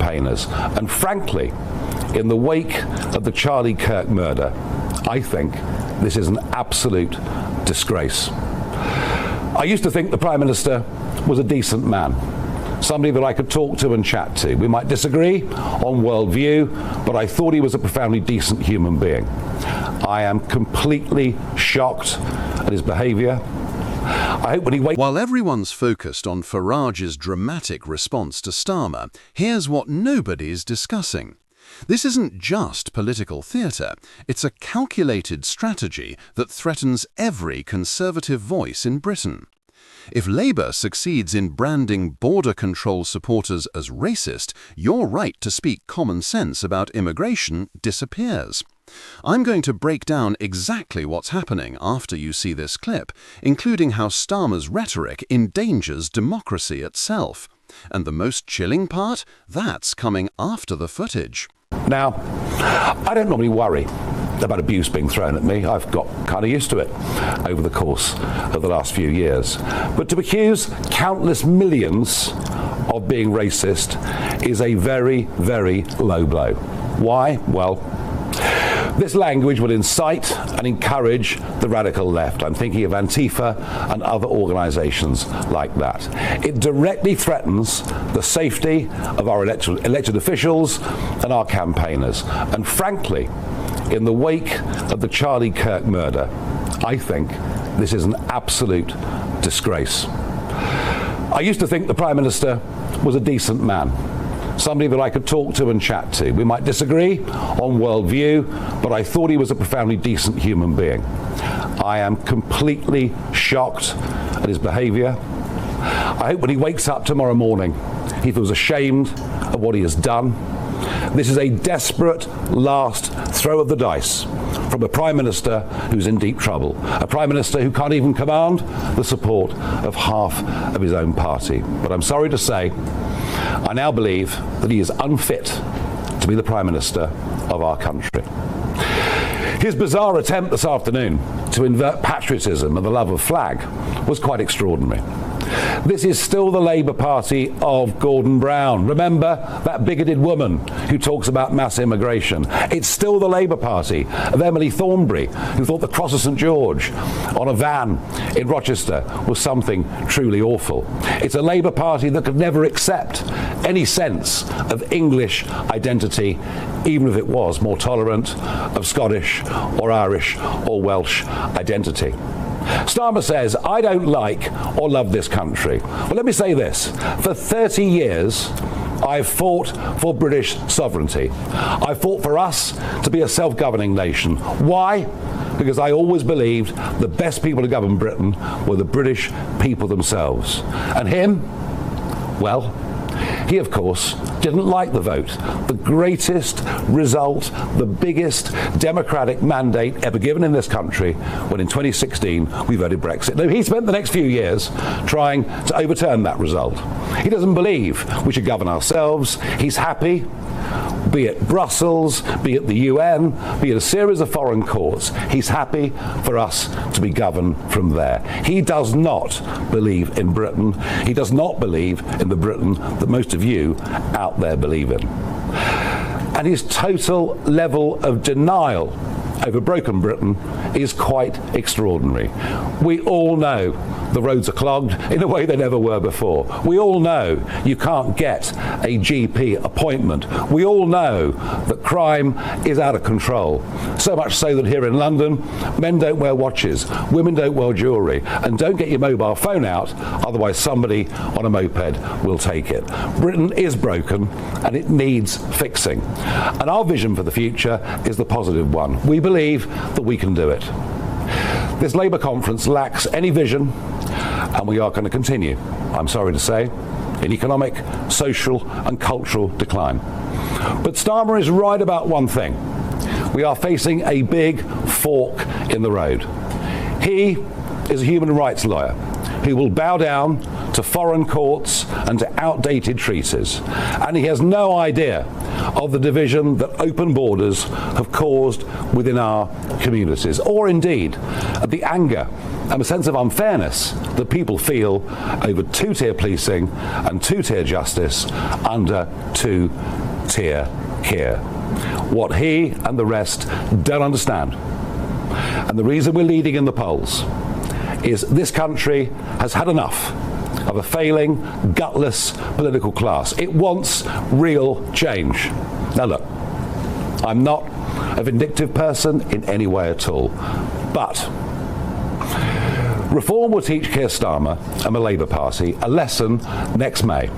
campaigners. And frankly, in the wake of the Charlie Kirk murder, I think this is an absolute disgrace. I used to think the Prime Minister was a decent man, somebody that I could talk to and chat to. We might disagree on worldview, but I thought he was a profoundly decent human being. I am completely shocked at his behaviour. I hope when he wakes... While everyone's focused on Farage's dramatic response to Starmer, here's what nobody's discussing. This isn't just political theatre, it's a calculated strategy that threatens every Conservative voice in Britain. If Labour succeeds in branding border control supporters as racist, your right to speak common sense about immigration disappears. I'm going to break down exactly what's happening after you see this clip, including how Starmer's rhetoric endangers democracy itself. And the most chilling part? That's coming after the footage. Now, I don't normally worry about abuse being thrown at me. I've got kind of used to it over the course of the last few years. But to accuse countless millions of being racist is a very, very low blow. Why? Well, this language will incite and encourage the radical left. I'm thinking of Antifa and other organisations like that. It directly threatens the safety of our elected officials and our campaigners. And frankly, in the wake of the Charlie Kirk murder, I think this is an absolute disgrace. I used to think the Prime Minister was a decent man, somebody that I could talk to and chat to. We might disagree on worldview, but I thought he was a profoundly decent human being. I am completely shocked at his behaviour. I hope when he wakes up tomorrow morning, he feels ashamed of what he has done. This is a desperate last throw of the dice from a Prime Minister who's in deep trouble, a Prime Minister who can't even command the support of half of his own party. But I'm sorry to say, I now believe that he is unfit to be the Prime Minister of our country. His bizarre attempt this afternoon to invert patriotism and the love of flag was quite extraordinary. This is still the Labour Party of Gordon Brown. Remember that bigoted woman who talks about mass immigration? It's still the Labour Party of Emily Thornberry, who thought the Cross of St George on a van in Rochester was something truly awful. It's a Labour Party that could never accept any sense of English identity, even if it was more tolerant of Scottish or Irish or Welsh identity. Starmer says, I don't like or love this country. Well, let me say this. For 30 years, I've fought for British sovereignty. I fought for us to be a self-governing nation. Why? Because I always believed the best people to govern Britain were the British people themselves. And him, well, he, of course, didn't like the vote. The greatest result, the biggest democratic mandate ever given in this country, when in 2016 we voted Brexit. Now, he spent the next few years trying to overturn that result. He doesn't believe we should govern ourselves. He's happy, be it Brussels, be it the UN, be it a series of foreign courts. He's happy for us to be governed from there. He does not believe in Britain. He does not believe in the Britain that most of you out there believe in. And his total level of denial over broken Britain is quite extraordinary. We all know the roads are clogged in a way they never were before. We all know you can't get a GP appointment. We all know that crime is out of control. So much so that here in London, men don't wear watches, women don't wear jewellery, and don't get your mobile phone out, otherwise somebody on a moped will take it. Britain is broken and it needs fixing. And our vision for the future is the positive one. We believe that we can do it. This Labour conference lacks any vision, and we are going to continue, I'm sorry to say, in economic, social and cultural decline. But Starmer is right about one thing. We are facing a big fork in the road. He is a human rights lawyer who will bow down to foreign courts and to outdated treaties. And he has no idea of the division that open borders have caused within our communities, or indeed the anger and a sense of unfairness that people feel over two-tier policing and two-tier justice under two tier here. What he and the rest don't understand, and the reason we're leading in the polls, is this country has had enough of a failing, gutless political class. It wants real change. Now look, I'm not a vindictive person in any way at all, but reform will teach Keir Starmer and the Labour Party a lesson next May.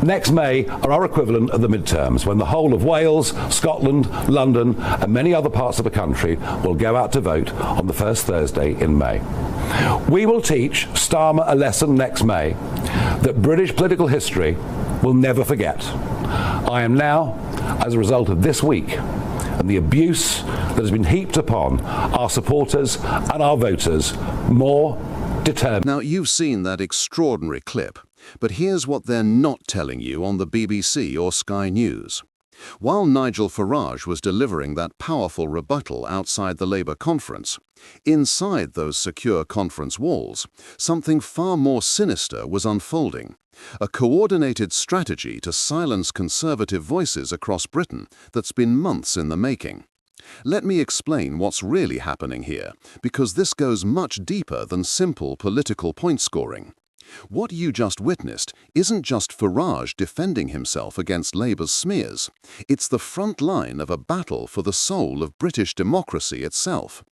Next May are our equivalent of the midterms, when the whole of Wales, Scotland, London and many other parts of the country will go out to vote on the first Thursday in May. We will teach Starmer a lesson next May that British political history will never forget. I am now, as a result of this week and the abuse that has been heaped upon our supporters and our voters, more determined. Now, you've seen that extraordinary clip, but here's what they're not telling you on the BBC or Sky News. While Nigel Farage was delivering that powerful rebuttal outside the Labour conference, inside those secure conference walls, something far more sinister was unfolding. A coordinated strategy to silence Conservative voices across Britain that's been months in the making. Let me explain what's really happening here, because this goes much deeper than simple political point scoring. What you just witnessed isn't just Farage defending himself against Labour's smears. It's the front line of a battle for the soul of British democracy itself.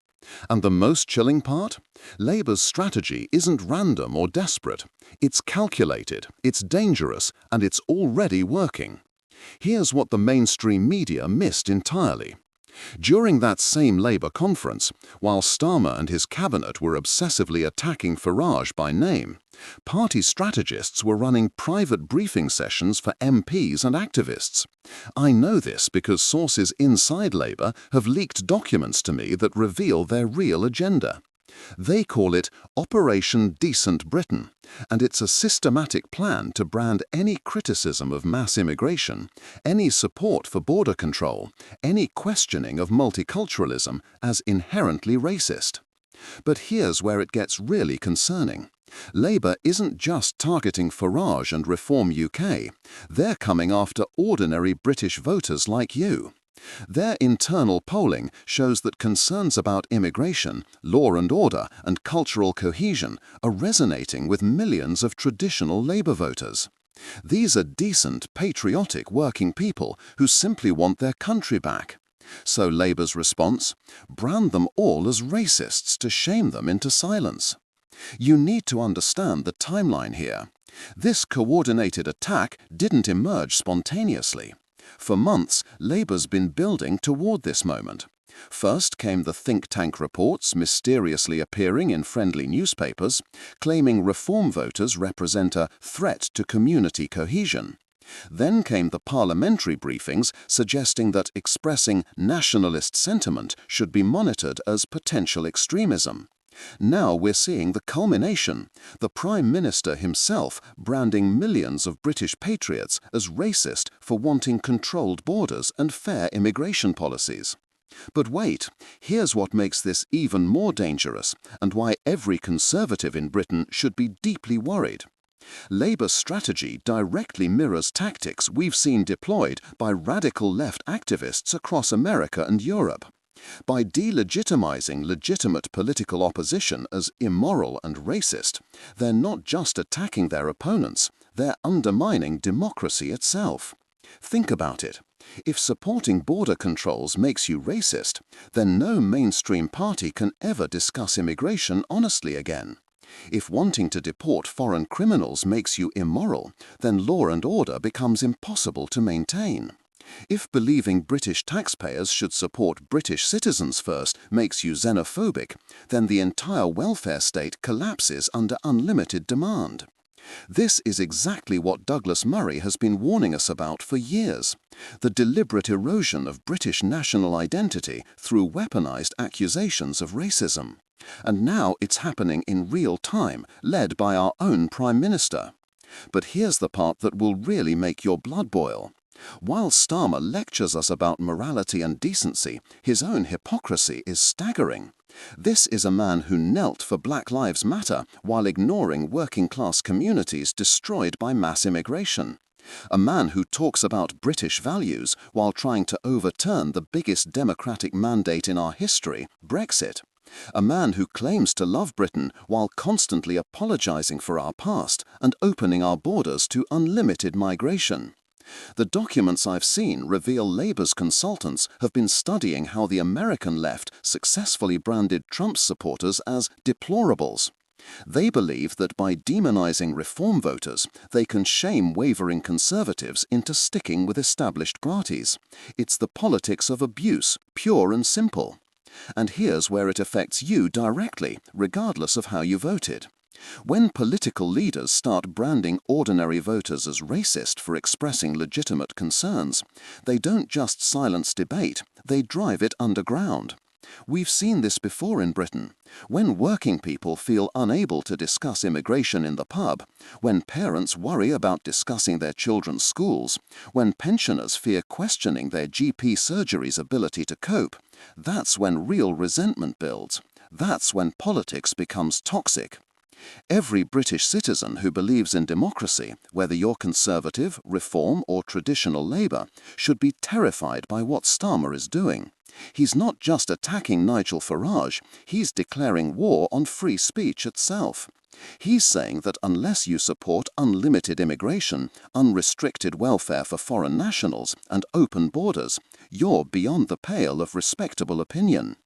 And the most chilling part? Labour's strategy isn't random or desperate. It's calculated, it's dangerous, and it's already working. Here's what the mainstream media missed entirely. During that same Labour conference, while Starmer and his cabinet were obsessively attacking Farage by name, party strategists were running private briefing sessions for MPs and activists. I know this because sources inside Labour have leaked documents to me that reveal their real agenda. They call it Operation Decent Britain, and it's a systematic plan to brand any criticism of mass immigration, any support for border control, any questioning of multiculturalism as inherently racist. But here's where it gets really concerning. Labour isn't just targeting Farage and Reform UK, they're coming after ordinary British voters like you. Their internal polling shows that concerns about immigration, law and order, and cultural cohesion are resonating with millions of traditional Labour voters. These are decent, patriotic working people who simply want their country back. So Labour's response? Brand them all as racists to shame them into silence. You need to understand the timeline here. This coordinated attack didn't emerge spontaneously. For months, Labour's been building toward this moment. First came the think tank reports mysteriously appearing in friendly newspapers, claiming reform voters represent a threat to community cohesion. Then came the parliamentary briefings suggesting that expressing nationalist sentiment should be monitored as potential extremism. Now we're seeing the culmination, the Prime Minister himself branding millions of British patriots as racist for wanting controlled borders and fair immigration policies. But wait, here's what makes this even more dangerous and why every Conservative in Britain should be deeply worried. Labour's strategy directly mirrors tactics we've seen deployed by radical left activists across America and Europe. By delegitimizing legitimate political opposition as immoral and racist, they're not just attacking their opponents, they're undermining democracy itself. Think about it. If supporting border controls makes you racist, then no mainstream party can ever discuss immigration honestly again. If wanting to deport foreign criminals makes you immoral, then law and order becomes impossible to maintain. If believing British taxpayers should support British citizens first makes you xenophobic, then the entire welfare state collapses under unlimited demand. This is exactly what Douglas Murray has been warning us about for years: the deliberate erosion of British national identity through weaponized accusations of racism. And now it's happening in real time, led by our own Prime Minister. But here's the part that will really make your blood boil. While Starmer lectures us about morality and decency, his own hypocrisy is staggering. This is a man who knelt for Black Lives Matter while ignoring working-class communities destroyed by mass immigration. A man who talks about British values while trying to overturn the biggest democratic mandate in our history, Brexit. A man who claims to love Britain while constantly apologising for our past and opening our borders to unlimited migration. The documents I've seen reveal Labour's consultants have been studying how the American left successfully branded Trump's supporters as deplorables. They believe that by demonising reform voters, they can shame wavering conservatives into sticking with established parties. It's the politics of abuse, pure and simple. And here's where it affects you directly, regardless of how you voted. When political leaders start branding ordinary voters as racist for expressing legitimate concerns, they don't just silence debate, they drive it underground. We've seen this before in Britain. When working people feel unable to discuss immigration in the pub, when parents worry about discussing their children's schools, when pensioners fear questioning their GP surgery's ability to cope, that's when real resentment builds. That's when politics becomes toxic. Every British citizen who believes in democracy, whether you're Conservative, Reform or traditional Labour, should be terrified by what Starmer is doing. He's not just attacking Nigel Farage, he's declaring war on free speech itself. He's saying that unless you support unlimited immigration, unrestricted welfare for foreign nationals, and open borders, you're beyond the pale of respectable opinion.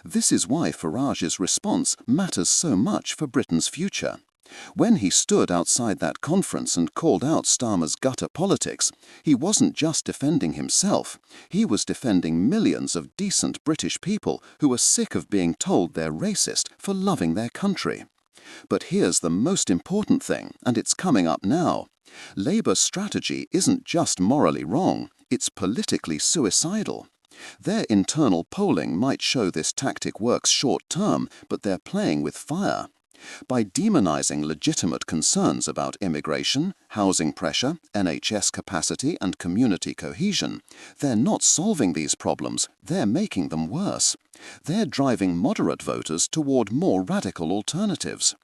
This is why Farage's response matters so much for Britain's future. When he stood outside that conference and called out Starmer's gutter politics, he wasn't just defending himself, he was defending millions of decent British people who are sick of being told they're racist for loving their country. But here's the most important thing, and it's coming up now. Labour's strategy isn't just morally wrong, it's politically suicidal. Their internal polling might show this tactic works short-term, but they're playing with fire. By demonising legitimate concerns about immigration, housing pressure, NHS capacity and community cohesion, they're not solving these problems, they're making them worse. They're driving moderate voters toward more radical alternatives.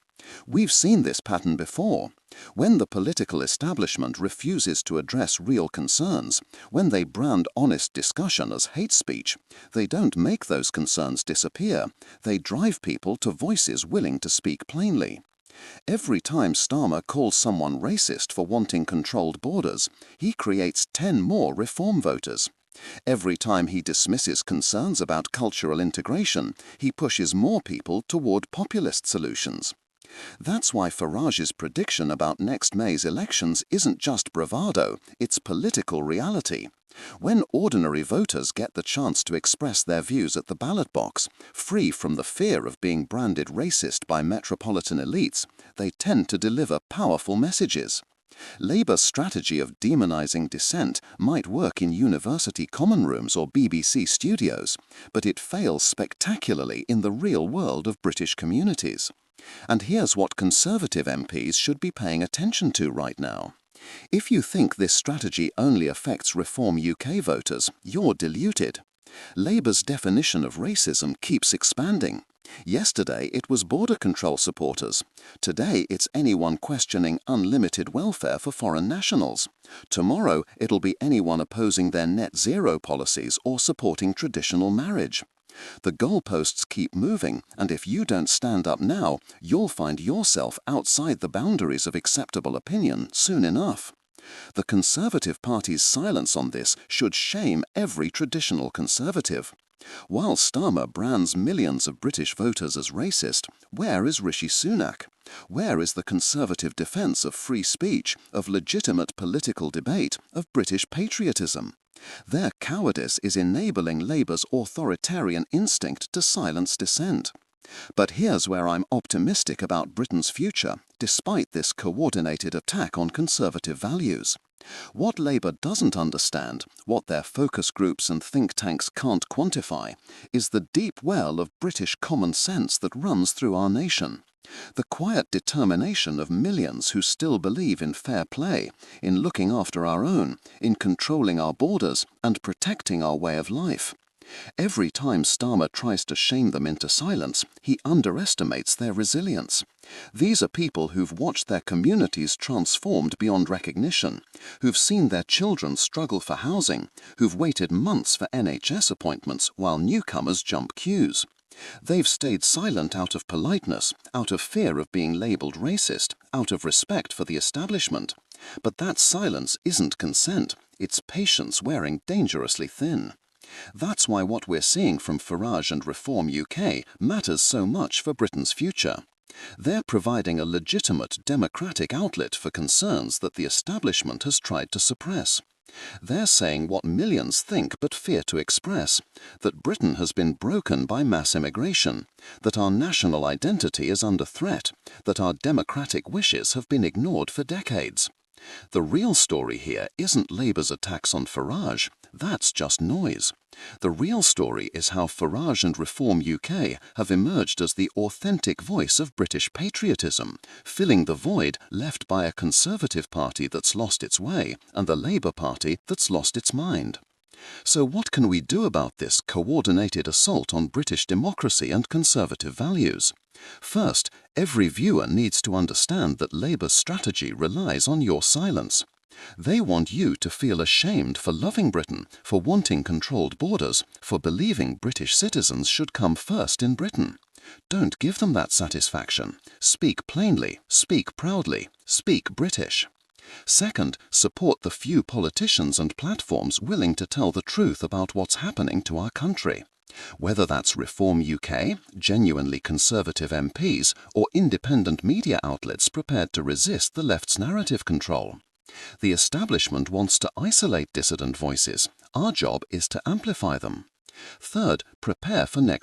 We've seen this pattern before. When the political establishment refuses to address real concerns, when they brand honest discussion as hate speech, they don't make those concerns disappear, they drive people to voices willing to speak plainly. Every time Starmer calls someone racist for wanting controlled borders, he creates 10 more reform voters. Every time he dismisses concerns about cultural integration, he pushes more people toward populist solutions. That's why Farage's prediction about next May's elections isn't just bravado, it's political reality. When ordinary voters get the chance to express their views at the ballot box, free from the fear of being branded racist by metropolitan elites, they tend to deliver powerful messages. Labour's strategy of demonising dissent might work in university common rooms or BBC studios, but it fails spectacularly in the real world of British communities. And here's what Conservative MPs should be paying attention to right now. If you think this strategy only affects Reform UK voters, you're deluded. Labour's definition of racism keeps expanding. Yesterday it was border control supporters. Today it's anyone questioning unlimited welfare for foreign nationals. Tomorrow it'll be anyone opposing their net zero policies or supporting traditional marriage. The goalposts keep moving, and if you don't stand up now, you'll find yourself outside the boundaries of acceptable opinion soon enough. The Conservative Party's silence on this should shame every traditional Conservative. While Starmer brands millions of British voters as racist, where is Rishi Sunak? Where is the Conservative defence of free speech, of legitimate political debate, of British patriotism? Their cowardice is enabling Labour's authoritarian instinct to silence dissent. But here's where I'm optimistic about Britain's future, despite this coordinated attack on Conservative values. What Labour doesn't understand, what their focus groups and think tanks can't quantify, is the deep well of British common sense that runs through our nation. The quiet determination of millions who still believe in fair play, in looking after our own, in controlling our borders and protecting our way of life. Every time Starmer tries to shame them into silence, he underestimates their resilience. These are people who've watched their communities transformed beyond recognition, who've seen their children struggle for housing, who've waited months for NHS appointments while newcomers jump queues. They've stayed silent out of politeness, out of fear of being labelled racist, out of respect for the establishment. But that silence isn't consent, it's patience wearing dangerously thin. That's why what we're seeing from Farage and Reform UK matters so much for Britain's future. They're providing a legitimate democratic outlet for concerns that the establishment has tried to suppress. They're saying what millions think but fear to express, that Britain has been broken by mass immigration, that our national identity is under threat, that our democratic wishes have been ignored for decades. The real story here isn't Labour's attacks on Farage, that's just noise. The real story is how Farage and Reform UK have emerged as the authentic voice of British patriotism, filling the void left by a Conservative Party that's lost its way and the Labour Party that's lost its mind. So what can we do about this coordinated assault on British democracy and conservative values? First, every viewer needs to understand that Labour's strategy relies on your silence. They want you to feel ashamed for loving Britain, for wanting controlled borders, for believing British citizens should come first in Britain. Don't give them that satisfaction. Speak plainly, speak proudly, speak British. Second, support the few politicians and platforms willing to tell the truth about what's happening to our country. Whether that's Reform UK, genuinely conservative MPs, or independent media outlets prepared to resist the left's narrative control. The establishment wants to isolate dissident voices. Our job is to amplify them. Third, prepare for next